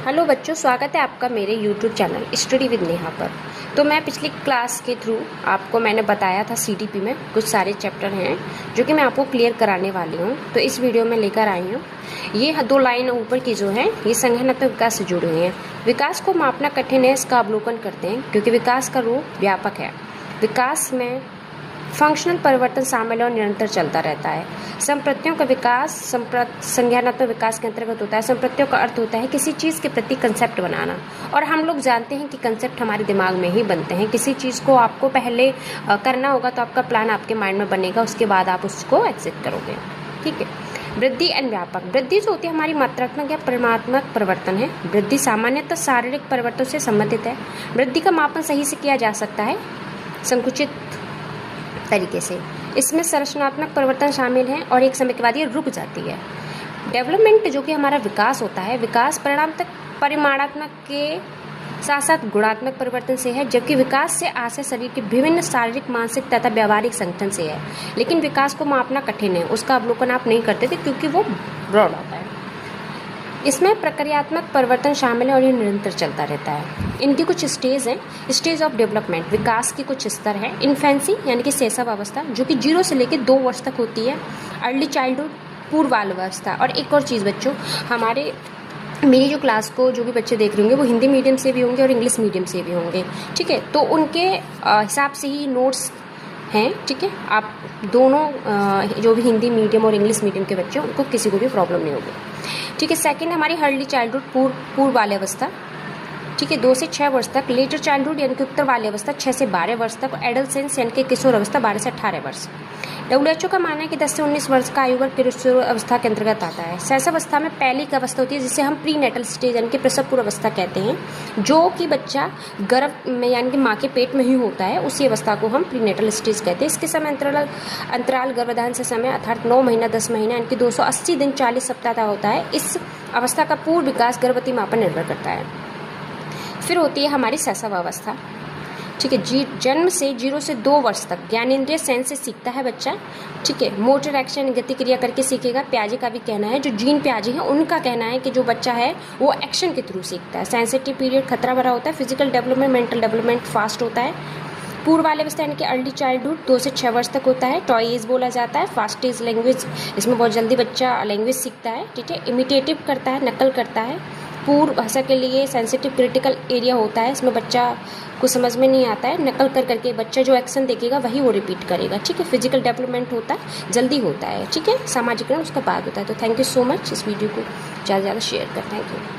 Hello बच्चों, स्वागत है आपका मेरे YouTube channel study with Neha पर। तो मैं पिछली क्लास के थ्रू आपको मैंने बताया था CDP में कुछ सारे चैप्टर हैं जो कि मैं आपको क्लियर कराने वाली हूँ। तो इस वीडियो में लेकर आई हूँ। ये 2 लाइन ऊपर की जो है ये संगठनात्मक विकास से जुड़ी हुई हैं। विकास को मापना कठिन है, इसका अवलोकन करते हैं क्योंकि विकास का रूप व्यापक है। विकास में फंक्शनल परिवर्तन शामिल है और निरंतर चलता रहता है। संप्रत्तियों का विकास संज्ञानात्मक विकास के अंतर्गत होता है। संप्रत्तियों का अर्थ होता है किसी चीज़ के प्रति कंसेप्ट बनाना, और हम लोग जानते हैं कि कंसेप्ट हमारे दिमाग में ही बनते हैं। किसी चीज़ को आपको पहले करना होगा तो आपका प्लान आपके माइंड में बनेगा, उसके बाद आप उसको एग्जिट करोगे। ठीक है। वृद्धि एंड व्यापक। वृद्धि जो होती है हमारी मात्रात्मक या परिमाणात्मक परिवर्तन है। वृद्धि सामान्यतः शारीरिक परिवर्तन से संबंधित है। वृद्धि का मापन सही से किया जा सकता है संकुचित तरीके से। इसमें संरचनात्मक परिवर्तन शामिल है और एक समय के बाद ये रुक जाती है। डेवलपमेंट जो कि हमारा विकास होता है, विकास परिमाणात्मक के साथ साथ गुणात्मक परिवर्तन से है, जबकि विकास से आशय शरीर के विभिन्न शारीरिक, मानसिक तथा व्यावहारिक संगठन से है। लेकिन विकास को मापना कठिन है, उसका अवलोकन आप नहीं करते थे क्योंकि वो ब्रॉड होता है। इसमें प्रक्रियात्मक परिवर्तन शामिल है और ये निरंतर चलता रहता है। इनकी कुछ स्टेज हैं। स्टेज ऑफ डेवलपमेंट, विकास की कुछ स्तर है। इन्फेंसी यानी कि शैशव अवस्था जो कि 0 से लेकर 2 वर्ष तक होती है। अर्ली चाइल्डहुड, पूर्व बाल अवस्था। और एक और चीज़ बच्चों, मेरी जो क्लास को जो भी बच्चे देख रहे होंगे वो हिंदी मीडियम से भी होंगे और इंग्लिश मीडियम से भी होंगे। ठीक है, तो उनके हिसाब से ही नोट्स हैं। ठीक है, आप दोनों जो भी हिंदी मीडियम और इंग्लिश मीडियम के बच्चे उनको किसी को भी प्रॉब्लम नहीं होगी। ठीक है। सेकंड हमारी अर्ली चाइल्डहुड, पूर्व बाल्य अवस्था। ठीक है, 2 से 6 वर्ष तक। लेटर चाइल्डहुड यानी कि उत्तर बाल्य अवस्था 6 से 12 वर्ष तक। एडोलेसेंस यानी कि किशोर अवस्था 12 से 18 वर्ष। WHO का मानना है कि 10 से 19 वर्ष का आयु वर्ग किशोर अवस्था के अंतर्गत आता है। शैशव अवस्था में पहली एक अवस्था होती है जिसे हम प्री नेटल स्टेज यानी कि प्रसव पूर्व अवस्था कहते हैं, जो कि बच्चा गर्भ में यानी कि माँ के पेट में ही होता है, उसी अवस्था को हम प्री नेटल स्टेज कहते हैं। इसके समय अंतराल गर्भधारण से समय अर्थात 9 महीना 10 महीना यानी कि 280 दिन 40 सप्ताह का होता है। इस अवस्था का पूर्ण विकास गर्भवती माँ पर निर्भर करता है। फिर होती है हमारी शैशव अवस्था। ठीक है, जन्म से 0 से 2 वर्ष तक ज्ञानेंद्रिय सेंस से सीखता है बच्चा। ठीक है, मोटर एक्शन गति क्रिया करके सीखेगा। प्याजे का भी कहना है, जो जीन प्याजे हैं उनका कहना है कि जो बच्चा है वो एक्शन के थ्रू सीखता है। सेंसिटिव पीरियड खतरा भरा होता है। Physical development, mental development fast होता है। पूर्व बाल्य अवस्था यानी कि अर्ली चाइल्डहुड 2 से 6 वर्ष तक होता है। टॉय एज बोला जाता है। फास्ट एज लैंग्वेज, इसमें बहुत जल्दी बच्चा लैंग्वेज सीखता है। ठीक है, इमिटेटिव करता है, नकल करता है। पूर्व भाषा के लिए सेंसिटिव क्रिटिकल एरिया होता है, इसमें बच्चा को समझ में नहीं आता है, नकल कर करके बच्चा जो एक्शन देखेगा वही वो रिपीट करेगा। ठीक है, फिजिकल डेवलपमेंट होता है, जल्दी होता है। ठीक है, सामाजिकरण उसका बाद होता है। तो थैंक यू सो मच। इस वीडियो को ज़्यादा से ज़्यादा शेयर कर। Thank you.